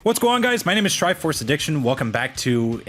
What's going on, guys? My name is Triforce Addiction. Welcome back to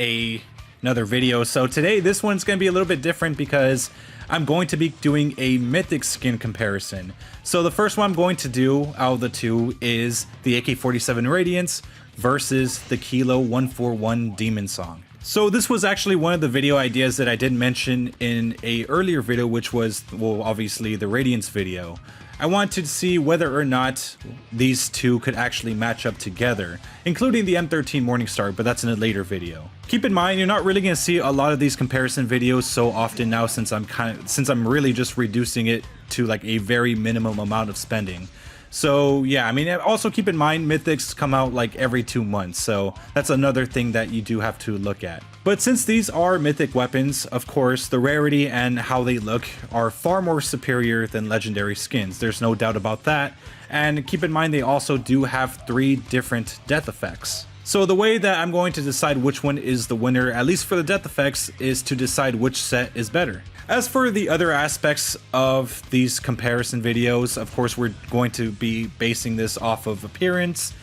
another video. So today this one's going to be a little bit different because I'm going to be doing a mythic skin comparison. So the first one I'm going to do out of the two is the AK47 Radiance versus the Kilo 141 Demonsong. So this was actually one of the video ideas that I did mention in a earlier video, which was, well, obviously the Radiance video. I wanted to see whether or not these two could actually match up together, including the M13 Morningstar, but that's in a later video. Keep in mind, you're not really going to see a lot of these comparison videos so often now, since I'm really just reducing it to like a very minimum amount of spending. So yeah, I mean, also keep in mind mythics come out like every 2 months, so that's another thing that you do have to look at. But since these are mythic weapons, of course, the rarity and how they look are far more superior than legendary skins. There's no doubt about that. And keep in mind, they also do have 3 different death effects. So the way that I'm going to decide which one is the winner, at least for the death effects, is to decide which set is better. As for the other aspects of these comparison videos, of course, we're going to be basing this off of appearance,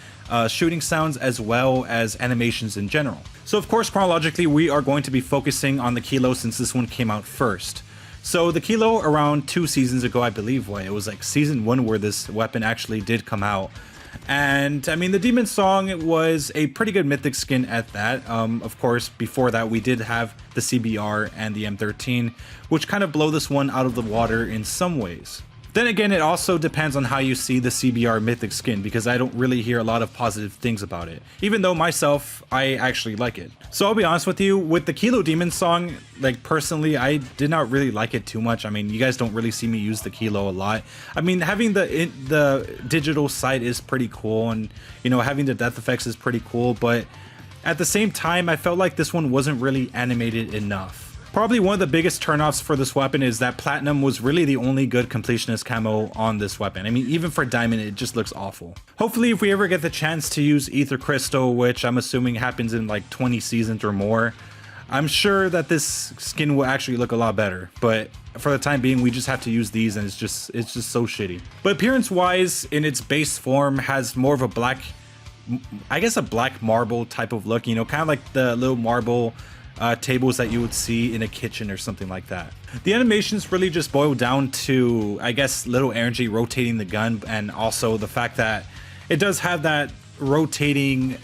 shooting sounds, as well as animations in general. So of course, chronologically, we are going to be focusing on the Kilo since this one came out first. So the Kilo, around 2 seasons ago, I believe, it was like season 1 where this weapon actually did come out. And I mean, the Demonsong was a pretty good mythic skin at that. Of course, before that, we did have the CBR and the M13, which kind of blow this one out of the water in some ways. Then again, it also depends on how you see the CBR mythic skin, because I don't really hear a lot of positive things about it, even though myself, I actually like it. So I'll be honest with you, with the Kilo Demonsong, like personally, I did not really like it too much. I mean, you guys don't really see me use the Kilo a lot. I mean, having the digital sight is pretty cool, and you know, having the death effects is pretty cool, but at the same time, I felt like this one wasn't really animated enough. Probably one of the biggest turnoffs for this weapon is that Platinum was really the only good completionist camo on this weapon. I mean, even for Diamond, it just looks awful. Hopefully, if we ever get the chance to use Ether Crystal, which I'm assuming happens in like 20 seasons or more, I'm sure that this skin will actually look a lot better. But for the time being, we just have to use these, and it's just so shitty. But appearance-wise, in its base form, has more of a black, I guess a black marble type of look, you know, kind of like the little marble tables that you would see in a kitchen or something like that. The animations really just boil down to, I guess, little energy rotating the gun, and also the fact that it does have that rotating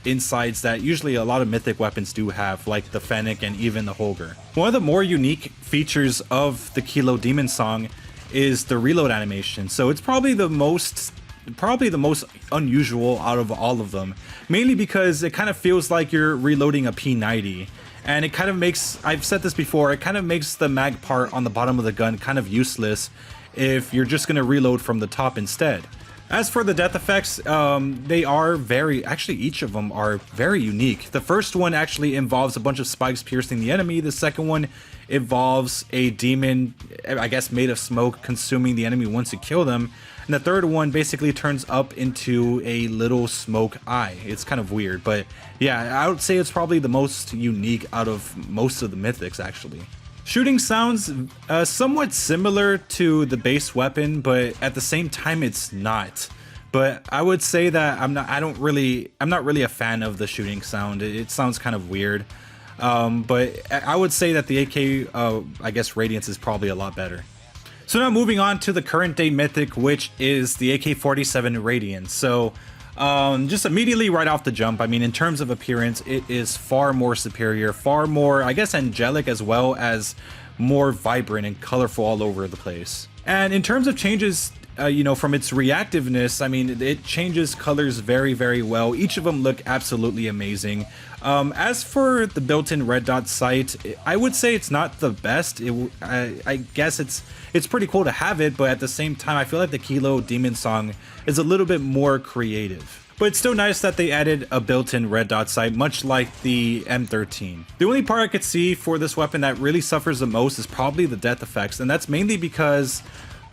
insides that usually a lot of mythic weapons do have, like the Fennec and even the Holger. One of the more unique features of the Kilo Demonsong is the reload animation. So it's probably the most unusual out of all of them, mainly because it kind of feels like you're reloading a P90. And it kind of makes, I've said this before, it kind of makes the mag part on the bottom of the gun kind of useless if you're just going to reload from the top instead. As for the death effects, they are actually each of them are very unique. The first one actually involves a bunch of spikes piercing the enemy. The second one involves a demon, I guess, made of smoke consuming the enemy once you kill them. And the third one basically turns up into a little smoke eye. It's kind of weird, but yeah, I would say it's probably the most unique out of most of the mythics, actually. Shooting sounds somewhat similar to the base weapon, but at the same time, it's not. But I would say that I'm not really a fan of the shooting sound. It sounds kind of weird. But I would say that the AK, I guess, Radiance is probably a lot better. So now moving on to the current day mythic, which is the AK47 Radiance. So just immediately right off the jump, I mean, in terms of appearance, it is far more superior, far more, I guess, angelic, as well as more vibrant and colorful all over the place. And in terms of changes, you know, from its reactiveness, I mean, it changes colors very, very well. Each of them look absolutely amazing. As for the built-in red dot sight, I would say it's not the best. I guess it's pretty cool to have it, but at the same time, I feel like the Kilo Demonsong is a little bit more creative. But it's still nice that they added a built-in red dot sight, much like the M13. The only part I could see for this weapon that really suffers the most is probably the death effects, and that's mainly because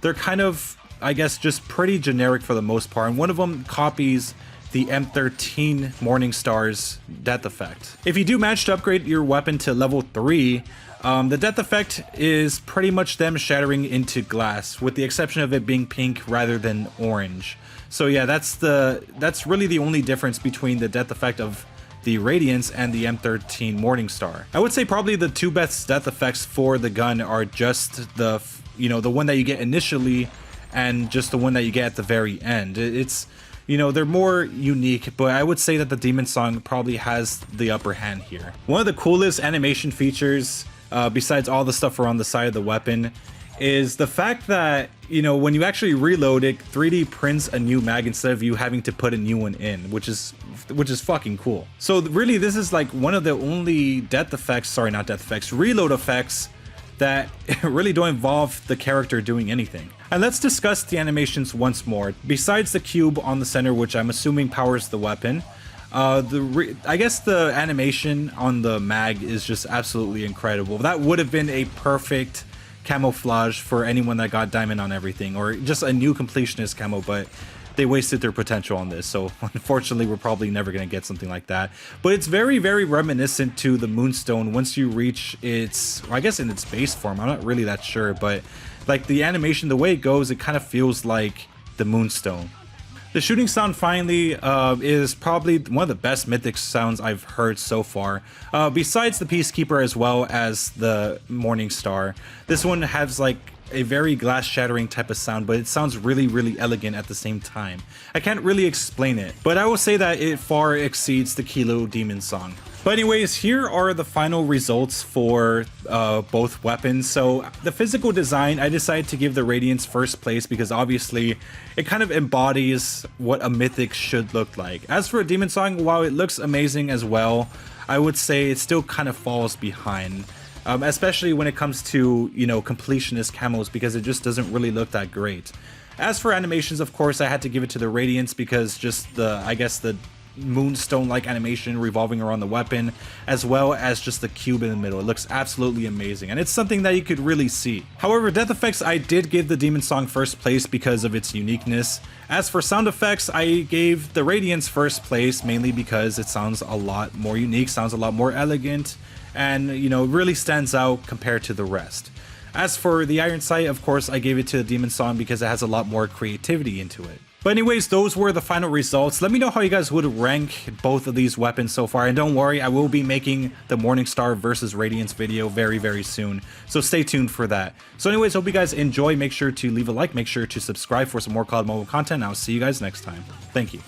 they're kind of, I guess, just pretty generic for the most part, and one of them copies the M13 Morningstar's death effect. If you do manage to upgrade your weapon to level 3, the death effect is pretty much them shattering into glass, with the exception of it being pink rather than orange. So yeah, that's really the only difference between the death effect of the Radiance and the M13 Morningstar. I would say probably the two best death effects for the gun are just the one that you get initially and just the one that you get at the very end. It's, they're more unique, but I would say that the Demonsong probably has the upper hand here. One of the coolest animation features, besides all the stuff around the side of the weapon, is the fact that, when you actually reload it, 3D prints a new mag instead of you having to put a new one in, which is fucking cool. So really, this is like one of the only reload effects that really don't involve the character doing anything. And let's discuss the animations once more. Besides the cube on the center, which I'm assuming powers the weapon, I guess the animation on the mag is just absolutely incredible. That would have been a perfect camouflage for anyone that got diamond on everything, or just a new completionist camo, but they wasted their potential on this, so unfortunately we're probably never going to get something like that. But it's very, very reminiscent to the Moonstone once you reach its, I guess in its base form. I'm not really that sure, but like the animation, the way it goes, it kind of feels like the Moonstone. The shooting sound finally is probably one of the best Mythic sounds I've heard so far. Besides the Peacekeeper as well as the Morningstar, this one has like a very glass shattering type of sound, but it sounds really, really elegant at the same time. I can't really explain it, but I will say that it far exceeds the Kilo Demonsong. But anyways, here are the final results for both weapons. So the physical design, I decided to give the Radiance first place because obviously it kind of embodies what a Mythic should look like. As for a Demonsong, while it looks amazing as well, I would say it still kind of falls behind. Especially when it comes to, completionist camos, because it just doesn't really look that great. As for animations, of course, I had to give it to the Radiance because just the Moonstone-like animation revolving around the weapon, as well as just the cube in the middle. It looks absolutely amazing, and it's something that you could really see. However, death effects, I did give the Demonsong first place because of its uniqueness. As for sound effects, I gave the Radiance first place, mainly because it sounds a lot more unique, sounds a lot more elegant, and really stands out compared to the rest. As for the Iron Sight, of course, I gave it to the Demonsong because it has a lot more creativity into it. But anyways, those were the final results. Let me know how you guys would rank both of these weapons so far, and don't worry, I will be making the Morningstar versus Radiance video very, very soon, so stay tuned for that. So anyways, hope you guys enjoy. Make sure to leave a like, make sure to subscribe for some more COD mobile content, and I'll see you guys next time. Thank you.